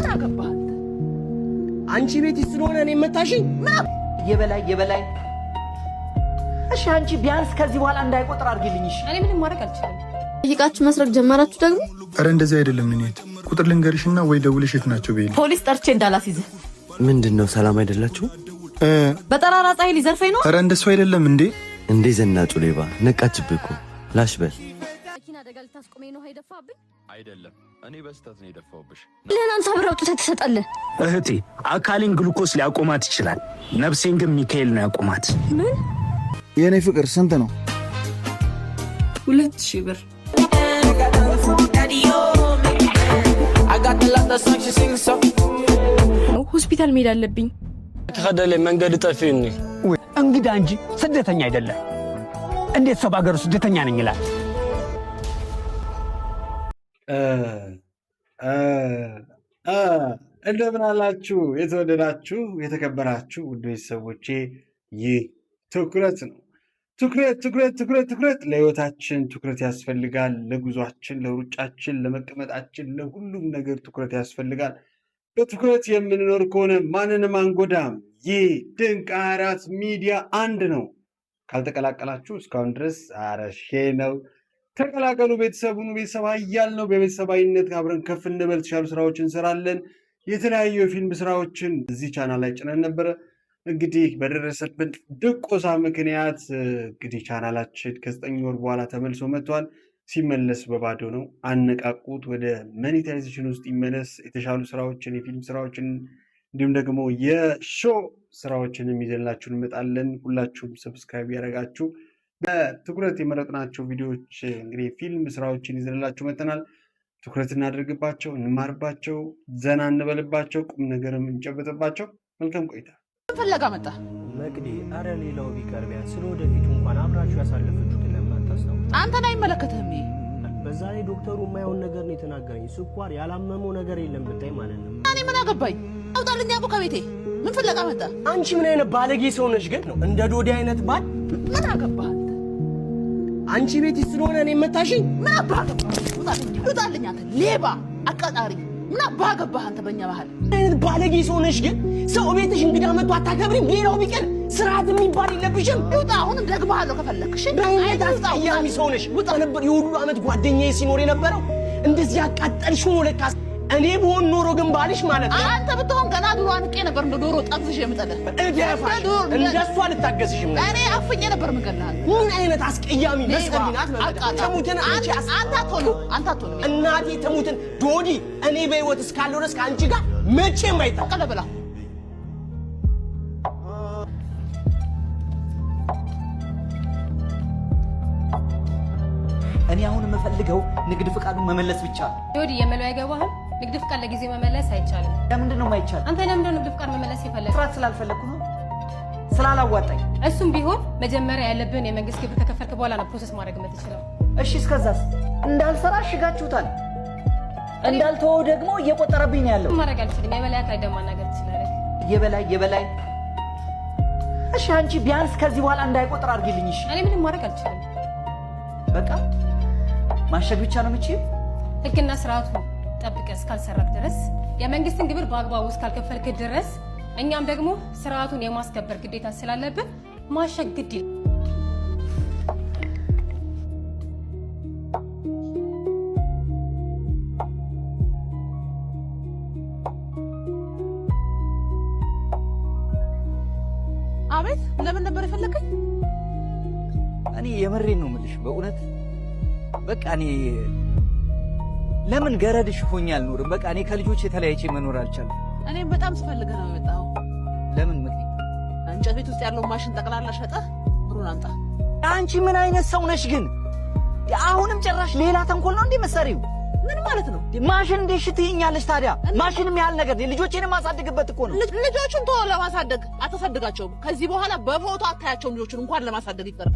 ምን አገባህ አንቺ ቤት ስለሆነ እኔ መታሽኝ የበላይ እሺ አንቺ ቢያንስ ከዚህ በኋላ እንዳይቆጥር አድርጊልኝ እሺ እኔ ምንም ማድረግ አልችልም ይቃችሁ መስረቅ ጀመራችሁ ደግሞ አረ እንደዚህ አይደለም እኔት ቁጥር ልንገርሽና ወይ ደውልሽ የት ናቸው በይ ፖሊስ ጠርቼ እንዳላስይዝ ምንድነው ሰላም አይደላችሁ በጠራራ ፀሐይ ሊዘርፈኝ ነው አረ እንደሱ አይደለም እንዴ ዘናጩ ሌባ ነቃችብኩ ላሽበል መኪና አደጋ ልታስቆመኝ ነው አይደፋብኝ አይደለም እኔ በስተት ነው የደፋውብሽ ለናንተ አብረውጥ ተሰጣለ እህቴ አካሊን ግሉኮስ ሊያቆማት ይችላል ነፍሴን ግን ሚካኤል ነው ያቆማት ምን የኔ ፍቅር ስንት ነው 2000 ብር ሆስፒታል መሄድ አለብኝ ከደለ መንገድ ጠፊኝ እንግዳ እንጂ ስደተኛ አይደለም እንዴት ሰው ባገሩ ስደተኛ ነኝ ይላል እንደምን አላችሁ የተወደዳችሁ የተከበራችሁ ውድ ቤተሰቦቼ ይህ ትኩረት ነው ትኩረት ለህይወታችን ትኩረት ያስፈልጋል ለጉዟችን ለሩጫችን ለመቀመጣችን ለሁሉም ነገር ትኩረት ያስፈልጋል በትኩረት የምንኖር ከሆነ ማንንም አንጎዳም ይህ ድንቅ 24 ሚዲያ አንድ ነው ካልተቀላቀላችሁ እስካሁን ድረስ አረሼ ነው ተቀላቀሉ ቤተሰቡን ቤተሰብ ኃያል ነው በቤተሰባዊነት አብረን ከፍ እንበል ተሻሉ ስራዎችን እንሰራለን የተለያዩ የፊልም ስራዎችን እዚህ ቻናል ላይ ጭነን ነበር እንግዲህ በደረሰብን ድቆሳ ምክንያት እንግዲህ ቻናላችን ከ9 ወር በኋላ ተመልሶ መጥቷል ሲመለስ በባዶ ነው አነቃቁት ወደ ሞኔታይዜሽን ውስጥ ይመለስ የተሻሉ ስራዎችን የፊልም ስራዎችን እንዲሁም ደግሞ የሾው ስራዎችንም ይዘንላችሁ እንመጣለን ሁላችሁም ሰብስክራይብ ያደርጋችሁ በትኩረት የመረጥናቸው ቪዲዮዎች እንግዲህ ፊልም ስራዎችን ይዘንላችሁ መጥተናል ትኩረት እናድርግባቸው እንማርባቸው ዘና እንበልባቸው ቁም ነገርም እንጨብጥባቸው መልካም ቆይታ ፈለጋ መጣ መቅዲ አረ ሌላው ቢቀርቢያ ስለወደፊቱ እንኳን አብራችሁ ያሳለፈችሁት ለማታስተው አንተን አይመለከትህም በዛ ላይ ዶክተሩ የማይሆን ነገር ነው የተናገረኝ ስኳር ያላመመው ነገር የለም ብታይ ማለት ነው እኔ ምን አገባኝ አውጣልኝ አቦ ከቤቴ ምን ፈለጋ መጣ አንቺ ምን አይነት ባለጌ ሰው ነሽ ግን ነው እንደ ዶዲ አይነት ባል ምን አገባህ አንቺ ቤት ስለሆነ እኔ መታሽኝ ምን አባገባህ ውጣልኝ አንተ ሌባ አቃጣሪ ምን አባገባህ አንተ በእኛ ባህል አይነት ባለጌ ሰው ነሽ ግን ሰው ቤትሽ እንግዳ መጥቶ አታከብሪም ሌላው ቢቀር ስርዓት የሚባል የለብሽም ውጣ አሁን ደግመሃለሁ ከፈለክሽ በእውነት አስቀያሚ ሰው ነሽ ውጣ ነበር የሁሉ አመት ጓደኛዬ ሲኖር የነበረው እንደዚህ ያቃጠልሽ ነው ለካ እኔ ብሆን ኖሮ ግን ባልሽ ማለት ነው አንተ ብትሆን ገና ድሮ አንቄ ነበር እንደ ዶሮ ጠብዝሽ የምጠለህ እደፋሽ እንደሷ ልታገዝሽም ነው እኔ አፍኜ ነበር ምገናል ምን አይነት አስቀያሚ መስቀልናት ተሙትን አንቺ አንተ አትሆንም እናቴ ተሙትን ዶዲ እኔ በህይወት እስካለሁ ድረስ ከአንቺ ጋር መቼም አይታቀለበላ እኔ አሁን የምፈልገው ንግድ ፍቃዱን መመለስ ብቻ ነው ዶዲ የመለው አይገባህም ንግድ ፍቃድ ለጊዜ መመለስ አይቻልም ለምንድን ነው የማይቻል አንተ ለምን ንግድ ፍቃድ መመለስ ይፈልጋል ስራት ስላልፈለኩ ነው ስላላዋጣኝ እሱም ቢሆን መጀመሪያ ያለብን የመንግስት ግብር ከከፈልክ በኋላ ነው ፕሮሰስ ማድረግ የምትችለው እሺ እስከዛስ እንዳልሰራ ሽጋችሁታል እንዳልተወው ደግሞ እየቆጠረብኝ ያለው ማድረግ አልችልም የበላይ አካል ደማ ነገር ትችላለህ የበላይ እሺ አንቺ ቢያንስ ከዚህ በኋላ እንዳይቆጥር አድርጊልኝ እሺ እኔ ምንም ማድረግ አልችልም በቃ ማሸግ ብቻ ነው የምችል ህግና ስርዓቱ ጠብቀህ እስካልሰራክ ድረስ የመንግስትን ግብር በአግባቡ እስካልከፈልክ ድረስ እኛም ደግሞ ስርዓቱን የማስከበር ግዴታ ስላለብን ማሸግ ግድ ይላል አቤት ለምን ነበር የፈለከኝ እኔ የመሬን ነው የምልሽ በእውነት በቃ እኔ ለምን ገረድሽ ሆኛል ኑር በቃ እኔ ከልጆች የተለያይቼ መኖር አልቻለም እኔም በጣም ስፈልገህ ነው የመጣው ለምን ምክንያት እንጨት ቤት ውስጥ ያለው ማሽን ጠቅላላ ሸጠህ ብሩን አምጣ አንቺ ምን አይነት ሰው ነሽ ግን አሁንም ጭራሽ ሌላ ተንኮል ነው እንዴ መሰሪው ምን ማለት ነው ማሽን እንዴ ሽትኛለሽ ታዲያ ማሽንም ያህል ነገር ልጆቼን ማሳደግበት እኮ ነው ልጆቹን ተው ለማሳደግ አተሳደጋቸውም ከዚህ በኋላ በፎቶ አታያቸውም ልጆቹን እንኳን ለማሳደግ ይቀር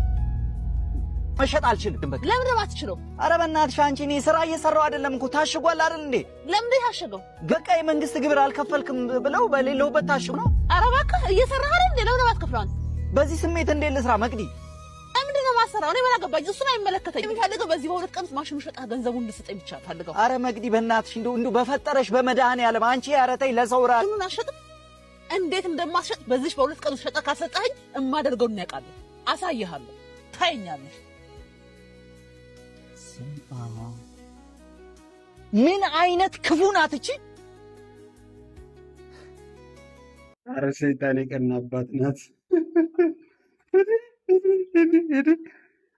መሸጥ አልችልም በቃ ለምን ነው አትችለው አረ በእናትሽ አንቺ እኔ ስራ እየሰራው አይደለም እኮ ታሽጓል አይደል እንዴ ለምን ታሽገው በቃ የመንግስት ግብር አልከፈልክም ብለው በሌለውበት ታሽጉ ነው አረ በቃ እየሰራህ አይደል እንዴ ለምን አትከፍለው በዚህ ስሜት እንዴ ልስራ መቅዲ ለምን ነው አሰራ እኔ ባላገባኝ እሱን አይመለከተኝ። የሚፈልገው በዚህ በሁለት ቀን ማሽኑ ሸጣ ገንዘቡን እንድትሰጠኝ ብቻ ፈልገው። አረ መግዲ በእናትሽ እንደው በፈጠረሽ በመድኃኒዓለም አንቺ ያረተይ ለሰው ራ ምን አሸጥም እንዴት እንደማትሸጥ በዚህ በሁለት ቀን ሸጣ ካሰጣኝ እማደርገው ነው ያውቃል። አሳይሃለሁ ታየኛለሽ። ምን አይነት ክፉ ናት እቺ! አረ ሰይጣን የቀናባት ናት።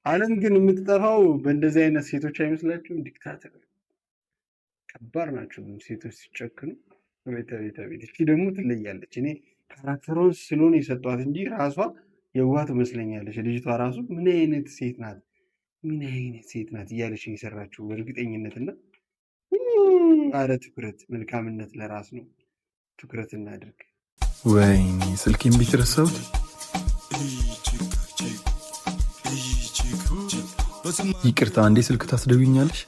ዓለም ግን የምትጠፋው በእንደዚህ አይነት ሴቶች አይመስላችሁም? ዲክታተር ከባድ ናቸው ሴቶች ሲጨክኑ። ቤት እቺ ደግሞ ትለያለች። እኔ ካራክተሯን ስለሆነ የሰጧት እንጂ ራሷ የዋህ ትመስለኛለች። ልጅቷ ራሱ ምን አይነት ሴት ናት እያለች የሰራችው በእርግጠኝነትና አረ ትኩረት፣ መልካምነት ለራስ ነው። ትኩረት እናድርግ። ወይኔ ስልኬን ቤት ረሳሁት። ይቅርታ አንዴ ስልክ ታስደውኛለሽ?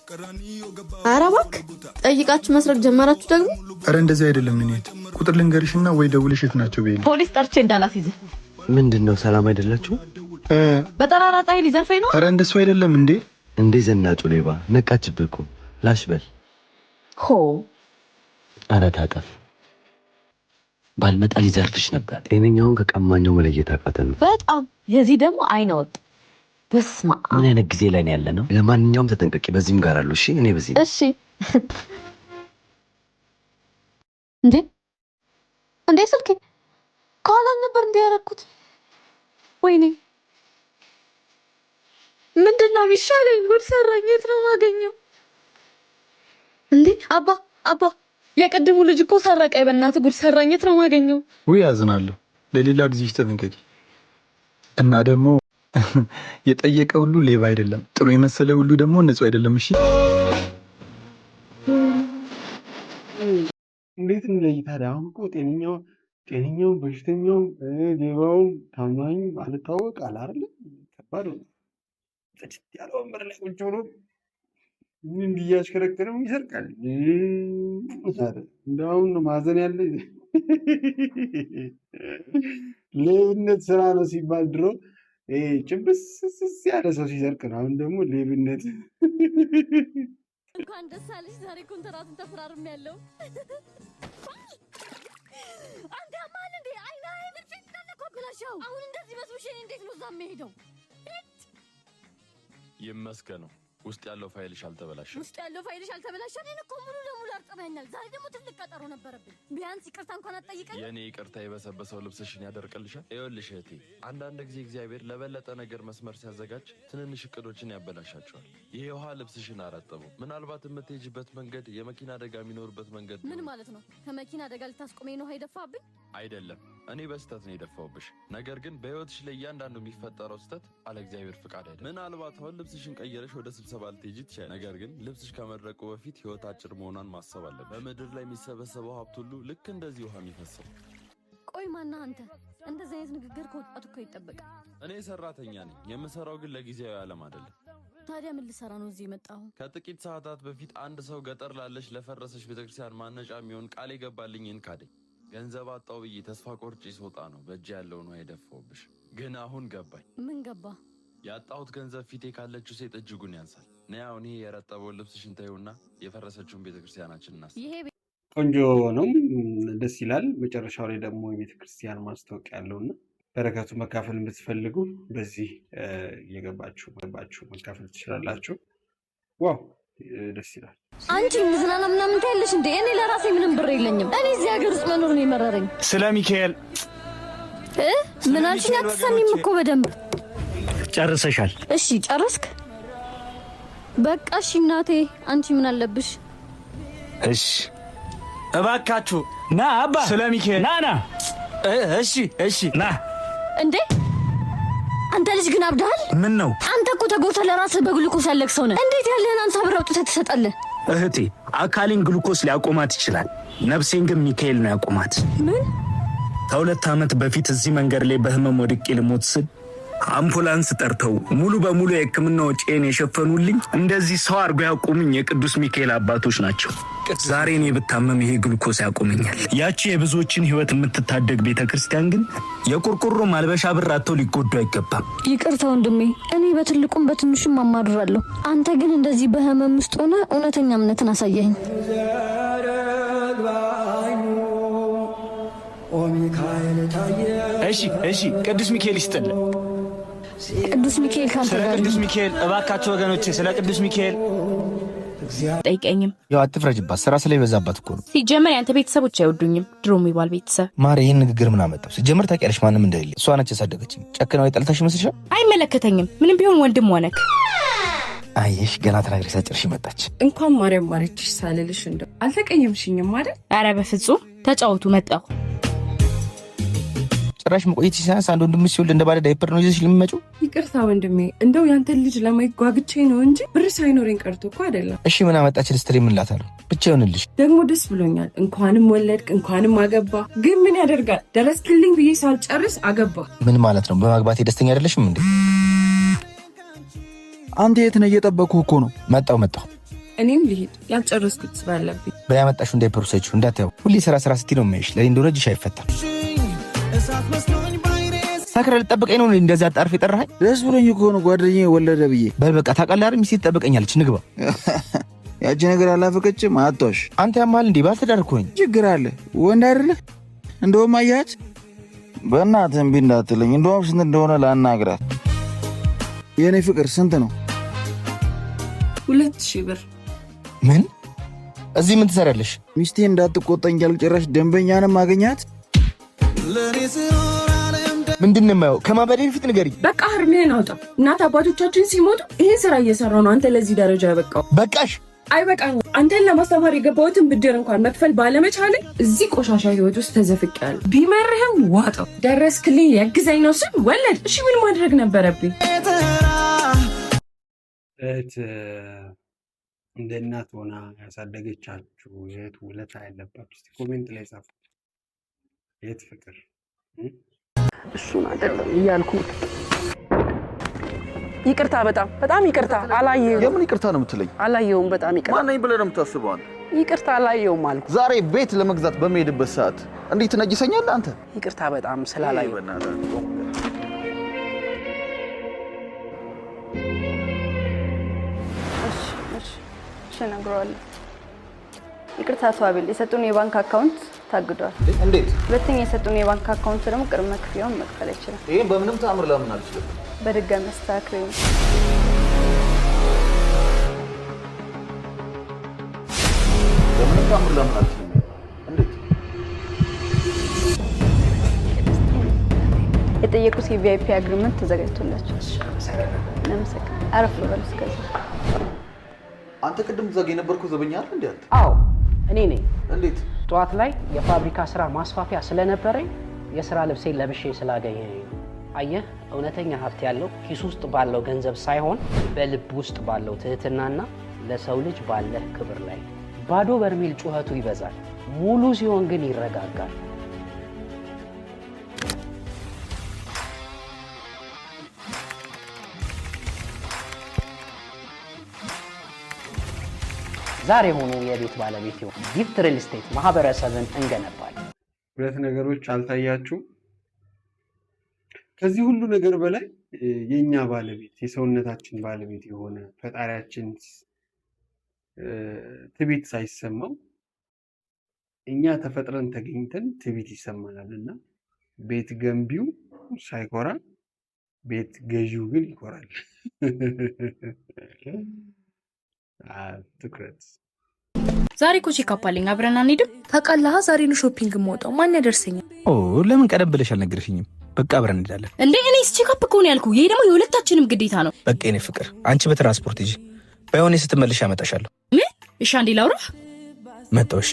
ኧረ እባክህ ጠይቃችሁ መስረቅ ጀመራችሁ ደግሞ? ኧረ እንደዚህ አይደለም። እኔ ቁጥር ልንገርሽና ወይ ደውልሽ የት ናቸው በይኝ። ፖሊስ ጠርቼ እንዳላስይዝ። ምንድነው ሰላም አይደላችሁ? በጠራራ ፀሐይ ሊዘርፈኝ ነው። ኧረ እንደሱ አይደለም እንዴ። እንዴ ዘናጩ ሌባ ነቃችብህ እኮ ላሽ በል። ሆ ኧረ ታጠፍ። ባልመጣ ሊዘርፍሽ ነበር። ጤነኛውን ከቀማኛው መለየት አቃተን። በጣም የዚህ ደግሞ አይነ ወጥ። በስማ ምን አይነት ጊዜ ላይ ነው ያለነው? ለማንኛውም ተጠንቀቂ። በዚህም ጋር አሉ። እሺ እኔ በዚህ እሺ። እንዴ ስልኬ ከኋላ ነበር እንዴ ያደረኩት? ወይኔ ምንድነው የሚሻለኝ? ጉድ ሰራኝ። የት ነው የማገኘው? እንዴ አባ የቅድሙ ልጅ እኮ ሰረቀኝ። በእናትህ ጉድ ሰራኝ። የት ነው የማገኘው? ውይ አዝናለሁ። ለሌላ ጊዜ ተጠንቀቂ። እና ደግሞ የጠየቀ ሁሉ ሌባ አይደለም፣ ጥሩ የመሰለ ሁሉ ደግሞ ንጹህ አይደለም። እሺ እንዴት እንለይ ታዲያ? አሁን እኮ ጤነኛው በሽተኛው ሌባው ታማኝ አልታወቅ አለ አይደል? ከባድ ነው። ጥጭት ያለ ወንበር ላይ ቁጭ ብሎ ምን እያሽከረከረም ይሰርቃል። እንደውም ማዘን ያለ ሌብነት ስራ ነው ሲባል ድሮ ጭብስ ያለ ሰው ሲሰርቅ ነው። አሁን ደግሞ ሌብነት። እንኳን ደስ አለሽ። ዛሬ ኮንትራቱን ተፈራርሜያለሁ። አንተ ማን እንዴ? አይኔን ፊት ተነኮብላሽው። አሁን እንደዚህ መስሎሽ እንዴት ነው እዛ የምሄደው? ይመስገነው ውስጥ ያለው ፋይልሽ አልተበላሸም። ውስጥ ያለው ፋይልሽ አልተበላሸም። እኔን እኮ ሙሉ ለሙሉ አርጥመኛል። ዛሬ ደግሞ ትልቅ ቀጠሮ ነበረብኝ። ቢያንስ ይቅርታ እንኳን አትጠይቀኝ? የኔ ይቅርታ የበሰበሰው ልብስሽን ያደርቅልሻል። ይኸውልሽ እህቴ፣ አንዳንድ ጊዜ እግዚአብሔር ለበለጠ ነገር መስመር ሲያዘጋጅ ትንንሽ እቅዶችን ያበላሻቸዋል። ይሄ ውሃ ልብስሽን አረጠበው። ምናልባት የምትሄጂበት መንገድ የመኪና አደጋ የሚኖርበት መንገድ ምን ማለት ነው? ከመኪና አደጋ ልታስቆመኝ ነው የደፋብኝ? አይደለም፣ እኔ በስተት ነው የደፋውብሽ። ነገር ግን በህይወትሽ ላይ እያንዳንዱ የሚፈጠረው ስተት አለ እግዚአብሔር ፍቃድ አይደለም። ምናልባት አሁን ልብስሽን ቀየረሽ ወደ ስብሰባ ልትሄጂ ትችያለሽ። ነገር ግን ልብስሽ ከመድረቁ በፊት ህይወት አጭር መሆኗን ማሰብ አለብሽ። በምድር ላይ የሚሰበሰበው ሀብት ሁሉ ልክ እንደዚህ ውሃ የሚፈሰው። ቆይ ማነህ አንተ? እንደዚህ አይነት ንግግር ከወጣቱ እኮ ይጠበቃል። እኔ ሰራተኛ ነኝ። የምሰራው ግን ለጊዜያዊ ዓለም አይደለም። ታዲያ ምን ልሰራ ነው እዚህ የመጣሁ? ከጥቂት ሰዓታት በፊት አንድ ሰው ገጠር ላለሽ ለፈረሰሽ ቤተክርስቲያን ማነጫ የሚሆን ቃል የገባልኝን ካደኝ። ገንዘብ አጣው ብዬ ተስፋ ቆርጬ ስወጣ ነው በእጅ ያለውን ውሃ የደፋውብሽ። ግን አሁን ገባኝ። ምን ገባ? ያጣሁት ገንዘብ ፊቴ ካለችው ሴት እጅጉን ያንሳል። ነይ አሁን ይሄ የረጠበውን ልብስሽን ተይውና የፈረሰችውን ቤተክርስቲያናችን እናስ ቆንጆ ነው፣ ደስ ይላል። መጨረሻው ላይ ደግሞ የቤተክርስቲያን ማስታወቂያ ያለውና በረከቱ መካፈል የምትፈልጉ በዚህ እየገባችሁ መካፈል ትችላላችሁ። ዋው ደስ ይላል። አንቺ ምዝናና ምናምን ታያለሽ እንዴ? እኔ ለራሴ ምንም ብር የለኝም። እኔ እዚህ ሀገር ውስጥ መኖር ነው የመረረኝ። ስለ ሚካኤል ምን አልሽኝ? አትሰሚም እኮ በደንብ። ጨርሰሻል? እሺ ጨረስክ? በቃ እሺ እናቴ፣ አንቺ ምን አለብሽ? እሺ እባካችሁ ና አባ፣ ስለ ሚካኤል ና። እሺ ና። እንዴ አንተ ልጅ ግን አብዳል። ምን ነው? አንተ እኮ ተጎድተህ ለራስህ በግሉኮስ ያለክ ሰው ነህ። እንዴት ያለህን አንተ ብር አውጥተህ ትሰጣለህ? እህቴ አካሌን ግሉኮስ ሊያቆማት ይችላል፣ ነፍሴን ግን ሚካኤል ነው ያቆማት። ምን? ከ2 ዓመት በፊት እዚህ መንገድ ላይ በህመም ወድቄ ልሞት ስል አምቡላንስ ጠርተው ሙሉ በሙሉ የሕክምና ወጪን የሸፈኑልኝ እንደዚህ ሰው አድርጎ ያቆሙኝ የቅዱስ ሚካኤል አባቶች ናቸው። ዛሬ እኔ ብታመም ይሄ ግሉኮስ ያቆመኛል። ያቺ የብዙዎችን ህይወት የምትታደግ ቤተክርስቲያን ግን የቁርቁሮ ማልበሻ ብር አጥተው ሊጎዱ አይገባም። ይቅርታ ወንድሜ፣ እኔ በትልቁም በትንሹም አማድራለሁ። አንተ ግን እንደዚህ በህመም ውስጥ ሆነ እውነተኛ እምነትን አሳየኝ። እሺ ቅዱስ ሚካኤል ይስጥልኝ። ቅዱስ ሚካኤል ካንተ ጋር። ቅዱስ ሚካኤል እባካችሁ ወገኖቼ፣ ስለ ቅዱስ ሚካኤል ጠይቀኝም። ያው አትፍረጅባት፣ ስራ ስለበዛባት እኮ ነው። ሲጀመር ያንተ ቤተሰቦች አይወዱኝም። ድሮ የሚባል ቤተሰብ ማሬ፣ ይህን ንግግር ምን አመጣው? ሲጀመር ታውቂያለሽ ማንም እንደሌለ። እሷ ነች ያሳደገችኝ። ጨክነው የጠልታሽ ይመስልሻል? አይመለከተኝም። ምንም ቢሆን ወንድም ሆነክ። አየሽ፣ ገና ተናግረሽ ሳጨርሽ መጣች። እንኳን ማርያም ማረችሽ ሳልልሽ እንደው አልተቀየምሽኝም አይደል? ኧረ በፍጹም ተጫወቱ። መጣሁ። ጭራሽ መቆየት ሲሳንስ አንድ ወንድም ሲወልድ እንደ ባለ ዳይፐር ነው ይዘሽ ልትመጪው? ይቅርታ ወንድሜ፣ እንደው ያንተን ልጅ ለማይጓግቼ ነው እንጂ ብር ሳይኖረኝ ቀርቶ እኮ አይደለም። እሺ ምን አመጣች ልስትሪ? ምን ላታለሁ? ብቻ ይሆንልሽ። ደግሞ ደስ ብሎኛል። እንኳንም ወለድክ፣ እንኳንም አገባ። ግን ምን ያደርጋል ደረስክልኝ ብዬ ሳልጨርስ አገባ። ምን ማለት ነው? በማግባቴ ደስተኛ አይደለሽም እንዴ? አንተ የት ነህ? እየጠበኩህ እኮ ነው። መጣሁ። እኔም ልሂድ፣ ያልጨረስኩት ስላለብኝ። በያመጣሽው እንዳይፐሩ ሰጪው እንዳታየው። ሁሌ ስራ ስትይ ነው የማይሽ። ለኔ እንደሆነ እጅሽ አይፈታም። ሳክረ ልጠብቀኝ ነው እንደዛ አጣርፍ የጠራኸኝ? ደስ ብሎኝ እኮ ነው ጓደኛዬ ወለደ ብዬ። በል በቃ ታውቃለህ አይደል? ሚስት ትጠብቀኛለች። ንግባ። ያቺ ነገር አላፈቀችም። አጥቶሽ አንተ ያማል እንዴ? ባልተዳር እኮ ነኝ። ችግር አለ ወንድ አይደለ? እንደውም አያት በእናትህ እምቢ እንዳትለኝ። እንደውም ስንት እንደሆነ ላናግራት። የኔ ፍቅር ስንት ነው? 2000 ብር። ምን? እዚህ ምን ትሰሪያለሽ? ሚስቴ እንዳትቆጣኝ ያልጨረሽ ደንበኛንም አገኛት። ምንድን ነው የማየው? ከማበዴ በፊት ንገሪኝ። በቃ እርምህን አውጣ። እናት አባቶቻችን ሲሞቱ ይሄ ስራ እየሰራ ነው አንተ ለዚህ ደረጃ ያበቃው። በቃሽ። አይበቃኝ። አንተን ለማስተማር የገባሁትን ብድር እንኳን መክፈል ባለመቻሌ እዚህ ቆሻሻ ህይወት ውስጥ ተዘፍቄያለሁ። ቢመርህም ዋጠው። ደረስክልኝ ያግዘኝ ነው ስል ወለድ። እሺ ምን ማድረግ ነበረብኝ? እንደ እናት ሆና ያሳደገቻችሁ የት ውለታ ያለባችሁ? እስቲ ኮሜንት ላይ ጻፉ። የት ፍቅር እሱን አይደለም እያልኩ ይቅርታ፣ በጣም ይቅርታ። አላየሁም። የምን ይቅርታ ነው የምትለኝ? አላየሁም። በጣም ይቅርታ። ማን ነኝ ብለህ ነው የምታስበው አንተ? ይቅርታ አላየሁም አልኩ። ዛሬ ቤት ለመግዛት በመሄድበት ሰዓት እንዴት ትነጅሰኛለህ አንተ? ይቅርታ በጣም ስላላየሁ። እሺ እነግረዋለሁ። ይቅርታ ተዋብል። የሰጡን የባንክ አካውንት ታግዷል። እንዴት? ሁለተኛ የሰጡን የባንክ አካውንት ደግሞ ቅድመ ክፍያውን መክፈል አይችልም። ይሄን በምንም ተአምር ላምን አልችልም። በድጋሚ አስተካክለኝ። በምንም ተአምር ላምን አልችልም። እንዴት? የጠየቁት የቪአይፒ አግሪመንት ተዘጋጅቶላችኋል። እናመሰግናለን። አረፍ በሉ። እስከዚህ አንተ ቅድም እዛ ጋ የነበርከው ዘበኛ አይደል እንዴ? አንተ? አዎ እኔ ነኝ። እንዴት? ጠዋት ላይ የፋብሪካ ስራ ማስፋፊያ ስለነበረኝ የስራ ልብሴን ለብሼ ስላገኘኝ። አየህ፣ እውነተኛ ሀብት ያለው ኪስ ውስጥ ባለው ገንዘብ ሳይሆን በልብ ውስጥ ባለው ትህትናና ለሰው ልጅ ባለህ ክብር ላይ። ባዶ በርሜል ጩኸቱ ይበዛል፣ ሙሉ ሲሆን ግን ይረጋጋል። ዛሬ ሆኖ የቤት ባለቤት ይሁን። ጊፍት ሪል ስቴት ማህበረሰብን እንገነባለን። ሁለት ነገሮች አልታያችሁ? ከዚህ ሁሉ ነገር በላይ የኛ ባለቤት የሰውነታችን ባለቤት የሆነ ፈጣሪያችን ትዕቢት ሳይሰማው እኛ ተፈጥረን ተገኝተን ትዕቢት ይሰማናል እና ቤት ገንቢው ሳይኮራ ቤት ገዢው ግን ይኮራል። ትኩረት። ዛሬ እኮ ቼክአፕ አለኝ። አብረን አንሄድም? ታውቃለህ፣ ዛሬ ነው ሾፒንግ የምወጣው። ማን ያደርሰኛል? ለምን ቀደም ብለሽ አልነገርሽኝም? በቃ አብረን እንሄዳለን። እንዴ እኔስ ቼክአፕ እኮ ነው ያልኩህ። ይሄ ደግሞ የሁለታችንም ግዴታ ነው። በቃ የኔ ፍቅር፣ አንቺ በትራንስፖርት ሂጂ። ባይሆን ስትመልሽ ያመጣሻለሁ። ምን? እሺ አንዴ ላውራ። መጣሁ። እሺ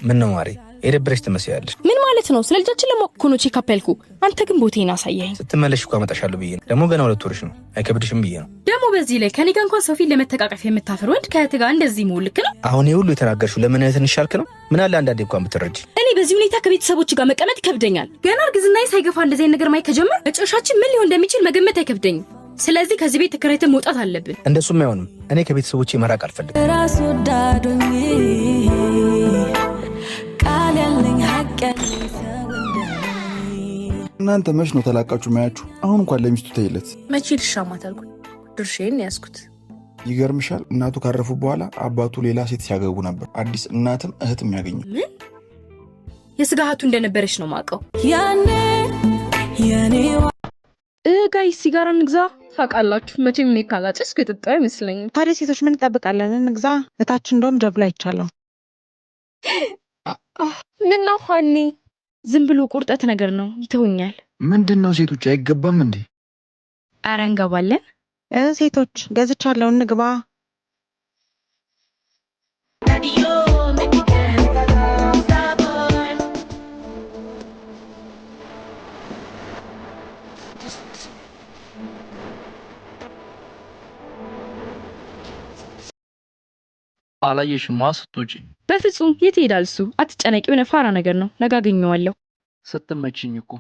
ምን ነው ማሬ፣ የደበረሽ ትመስያለሽ። ምን ማለት ነው? ስለ ልጃችን ለማወቅ እኮ ነው ቼክአፕ ያልኩህ። አንተ ግን ቦቴን አሳየኸኝ። ስትመለሽ እኮ አመጣሻለሁ ብዬ ነው። ደግሞ ገና 2 ወርሽ ነው፣ አይከብድሽም ብዬ ነው። ደግሞ በዚህ ላይ ከኔ ጋር እንኳን ሰው ፊት ለመተቃቀፍ የምታፈር ወንድ ከእህት ጋር እንደዚህ መሆን ልክ ነው? አሁን ይሄ ሁሉ የተናገርሽው ለምን ትንሽ አልክ ነው? ምን አለ አንዳንዴ እንኳን ብትረጂ። እኔ በዚህ ሁኔታ ከቤተሰቦች ጋር መቀመጥ ይከብደኛል። ገና እርግዝናዬ ሳይገፋ እንደዚህ አይነት ነገር ማየት ከጀመር መጨረሻችን ምን ሊሆን እንደሚችል መገመት አይከብደኝም። ስለዚህ ከዚህ ቤት ተከራይተን መውጣት አለብን። እንደሱም አይሆንም። እኔ ከቤተሰቦቼ መራቅ አልፈልግም። ራስ ወዳዶኝ ቃል ያለኝ ሀቅ ያለኝ ሰው እናንተ መች ነው ተላቃችሁ ማያችሁ? አሁን እንኳን ለሚስቱ ተይለት። መቼ ልሻማት አልኩኝ። ድርሼን ያስኩት። ይገርምሻል፣ እናቱ ካረፉ በኋላ አባቱ ሌላ ሴት ሲያገቡ ነበር። አዲስ እናትም እህትም ያገኙ። ምን የስጋ እህቱ እንደነበረች ነው ማቀው። ያኔ ጋይስ ሲጋራ እንግዛ። ታውቃላችሁ መቼም እኔ ካላጨስኩ የጠጣሁ አይመስለኝም። ታዲያ ሴቶች ምን እንጠብቃለን? እንግዛ። እታችን እንደውም ጀብላ ይቻለው። ምን ነው ሀኒ? ዝም ብሎ ቁርጠት ነገር ነው፣ ይተውኛል። ምንድነው ሴቶች አይገባም እንዴ? አረ እንገባለን። ሴቶች ገዝቻለሁ፣ እንግባ። አላየሽማ ስትወጪ? በፍጹም የት ይሄዳል እሱ? አትጨነቂ፣ የሆነ ፋራ ነገር ነው። ነገ አገኘዋለሁ። ስትመችኝ እኮ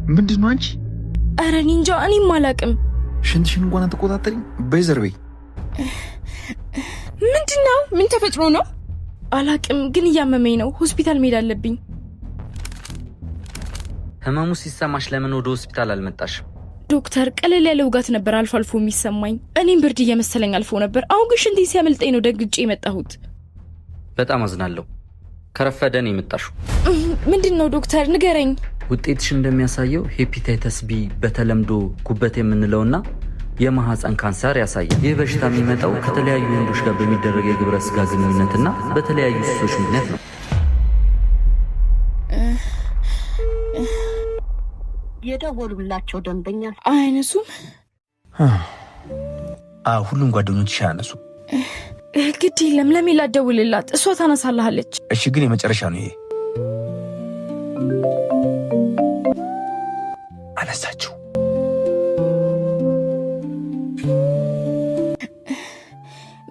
ምንድነው አንቺ? ኧረ እኔ እንጃ፣ እኔም አላቅም። ሽንትሽን እንኳን አትቆጣጠሪም? በይዘርቤ ምንድነው? ምን ተፈጥሮ ነው? አላቅም፣ ግን እያመመኝ ነው። ሆስፒታል መሄድ አለብኝ። ህመሙ ሲሰማሽ ለምን ወደ ሆስፒታል አልመጣሽም? ዶክተር፣ ቀለል ያለ ውጋት ነበር አልፎ አልፎ የሚሰማኝ። እኔም ብርድ እየመሰለኝ አልፎ ነበር። አሁን ግን ሽንቴ ሲያመልጠኝ ነው ደግጬ የመጣሁት። በጣም አዝናለሁ። ከረፈደ ነው የመጣሽው። ምንድነው ዶክተር ንገረኝ። ውጤትሽ እንደሚያሳየው ሄፓታይተስ ቢ በተለምዶ ጉበት የምንለውና የማህፀን ካንሰር ያሳያል። ይህ በሽታ የሚመጣው ከተለያዩ ወንዶች ጋር በሚደረግ የግብረ ስጋ ግንኙነትና በተለያዩ ሱሶች ምክንያት ነው። የደወሉላቸው ደንበኛ አይነሱም። ሁሉም ጓደኞችሽ አያነሱ። ግድ የለም፣ ለሜላ ደውልላት፣ እሷ ታነሳልሃለች። እሺ፣ ግን የመጨረሻ ነው ይሄ። አነሳችሁ።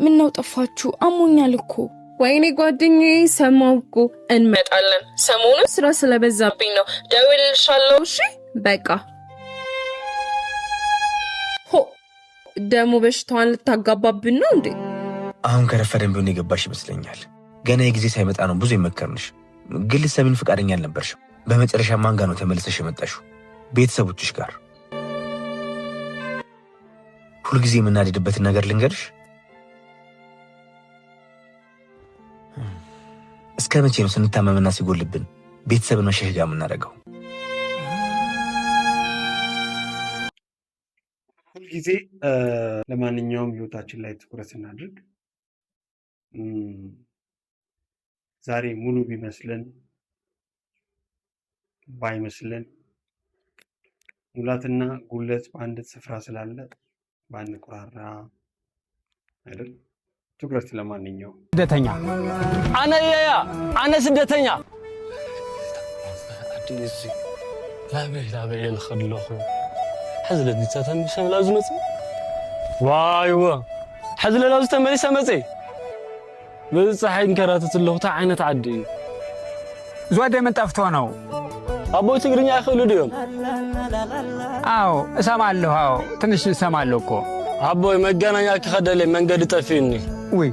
ምን ነው ጠፋችሁ? አሞኛል እኮ። ወይኔ ጓደኛዬ፣ ሰማሁ እኮ። እንመጣለን። ሰሞኑን ስራ ስለበዛብኝ ነው። ደውልልሻለሁ። እሺ በቃ። ደግሞ በሽታዋን ልታጋባብን ነው እንዴ? አሁን ከረፈደን ቢሆን የገባሽ ይመስለኛል። ገና የጊዜ ሳይመጣ ነው ብዙ የመከርንሽ፣ ግን ልትሰሚን ፈቃደኛ አልነበርሽም። በመጨረሻ ማን ጋር ነው ተመልሰሽ የመጣሽው? ቤተሰቦችሽ ጋር። ሁልጊዜ የምናደድበትን ነገር ልንገርሽ። እስከ መቼ ነው ስንታመምና ሲጎልብን ቤተሰብን መሸሸጊያ የምናደርገው? ሁልጊዜ ለማንኛውም ህይወታችን ላይ ትኩረት እናድርግ። ዛሬ ሙሉ ቢመስልን ባይመስልን ሙላትና ጉለት በአንድ ስፍራ ስላለ ባንቆራራ አይደል? ትኩረት ለማንኛውም ስደተኛ አነ ስደተኛ ላበየ ልኸለኹ ሕዝለ ተተመሊሰ ላዙ መጽ ዋይዎ ሕዝለ ላዙ ተመሊሰ መጽ ብፀሓይ እንከራተት ኣለኹ እንታይ ዓይነት ዓዲ እዩ? ዝወደይ ምን ጠፍቶ ነው? አቦይ ትግርኛ ይኽእሉ ድዮም? አዎ እሰማለሁ። አዎ ትንሽ እሰማለሁ እኮ አቦይ። መገናኛ ክኸደለይ መንገዲ ጠፊዩኒ። ውይ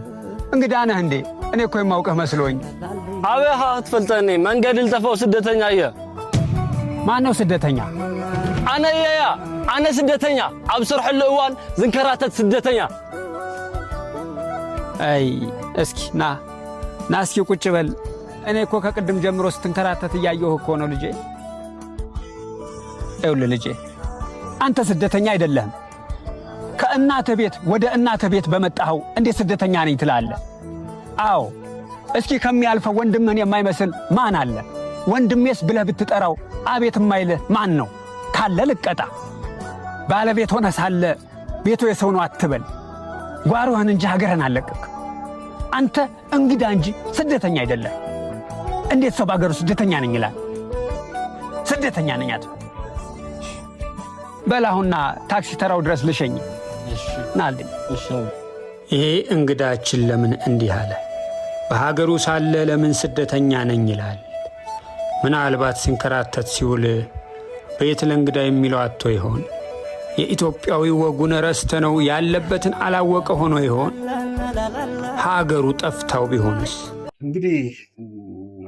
እንግዳ ነህ እንዴ? እኔ እኮ የማውቅህ መስሎኝ። አበኻ ክትፈልጠኒ? መንገዲ ልጠፋው ስደተኛ እየ። ማነው ስደተኛ? አነ እየያ። አነ ስደተኛ፣ ኣብ ስርሐሉ እዋን ዝንከራተት ስደተኛ። አይ እስኪ ና እስኪ ቁጭ በል። እኔ እኮ ከቅድም ጀምሮ ስትንከራተት እያየሁ እኮ ነው ልጄ። ይኸውልህ ልጄ፣ አንተ ስደተኛ አይደለህም። ከእናትህ ቤት ወደ እናትህ ቤት በመጣኸው እንዴት ስደተኛ ነኝ ትላለህ? አዎ እስኪ ከሚያልፈው ወንድምህን የማይመስል ማን አለ? ወንድሜስ ብለህ ብትጠራው አቤት የማይልህ ማን ነው? ካለ ልቀጣ። ባለቤት ሆነ ሳለ ቤቱ የሰው ነው አትበል። ጓሮህን እንጂ ሀገርህን አለቅቅ። አንተ እንግዳ እንጂ ስደተኛ አይደለህ። እንዴት ሰው በአገሩ ስደተኛ ነኝ ይላል? ስደተኛ ነኝ አትበል። በላሁና ታክሲ ተራው ድረስ ልሸኝ ናልኝ። ይሄ እንግዳችን ለምን እንዲህ አለ? በሀገሩ ሳለ ለምን ስደተኛ ነኝ ይላል? ምናልባት ሲንከራተት ሲውል ቤት ለእንግዳ የሚለው አጥቶ ይሆን? የኢትዮጵያዊ ወጉን ረስተ ነው ያለበትን አላወቀ ሆኖ ይሆን? ሀገሩ ጠፍታው ቢሆንስ? እንግዲህ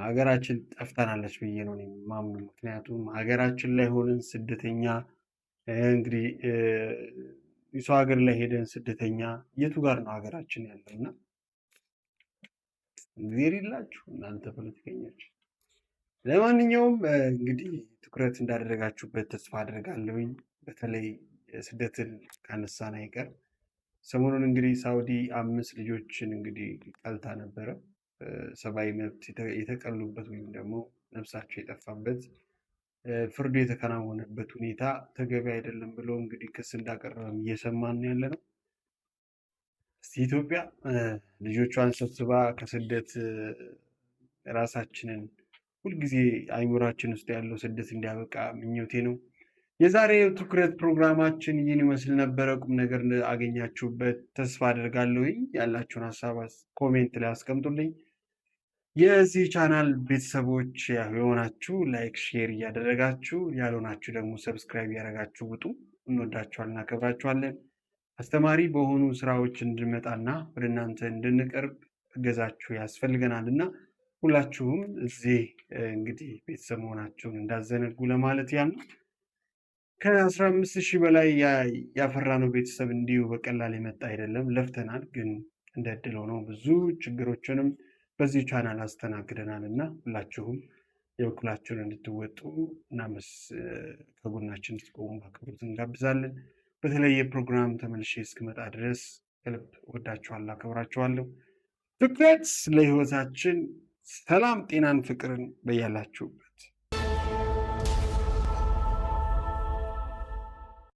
ሀገራችን ጠፍታናለች ብዬ ነው ማምኑ። ምክንያቱም ሀገራችን ላይ ሆነን ስደተኛ እንግዲህ የሰው ሀገር ላይ ሄደን ስደተኛ የቱ ጋር ነው ሀገራችን ያለውና እግዚአብሔር ይላችሁ እናንተ ፖለቲከኞች። ለማንኛውም እንግዲህ ትኩረት እንዳደረጋችሁበት ተስፋ አድርጋለሁኝ። በተለይ ስደትን ካነሳን አይቀር ሰሞኑን እንግዲህ ሳውዲ 5 ልጆችን እንግዲህ ቀልታ ነበረ። ሰብአዊ መብት የተቀሉበት ወይም ደግሞ ነፍሳቸው የጠፋበት ፍርዱ የተከናወነበት ሁኔታ ተገቢ አይደለም ብሎ እንግዲህ ክስ እንዳቀረበም እየሰማን ያለ ነው። እስቲ ኢትዮጵያ ልጆቿን ሰብስባ ከስደት ራሳችንን ሁልጊዜ አይምሯችን ውስጥ ያለው ስደት እንዲያበቃ ምኞቴ ነው። የዛሬው ትኩረት ፕሮግራማችን ይህን ይመስል ነበረ። ቁም ነገር አገኛችሁበት ተስፋ አድርጋለሁኝ። ያላችሁን ሀሳብ ኮሜንት ላይ አስቀምጡልኝ። የዚህ ቻናል ቤተሰቦች የሆናችሁ ላይክ፣ ሼር እያደረጋችሁ ያልሆናችሁ ደግሞ ሰብስክራይብ እያደረጋችሁ ውጡ። እንወዳችኋለን፣ እናከብራችኋለን። አስተማሪ በሆኑ ስራዎች እንድንመጣና ወደ እናንተ እንድንቀርብ እገዛችሁ ያስፈልገናል እና ሁላችሁም እዚህ እንግዲህ ቤተሰብ መሆናችሁን እንዳዘነጉ ለማለት ያን ከ15,000 በላይ ያፈራነው ቤተሰብ እንዲሁ በቀላል የመጣ አይደለም። ለፍተናል፣ ግን እንደ ዕድል ሆኖ ብዙ ችግሮችንም በዚህ ቻናል አስተናግደናል እና ሁላችሁም የበኩላችሁን እንድትወጡ እና ከጎናችን እንድትቆሙ በአክብሮት እንጋብዛለን። በተለየ ፕሮግራም ተመልሼ እስክመጣ ድረስ ከልብ ወዳችኋለሁ፣ አከብራችኋለሁ። ትኩረት ለህይወታችን ሰላም፣ ጤናን፣ ፍቅርን በያላችሁበት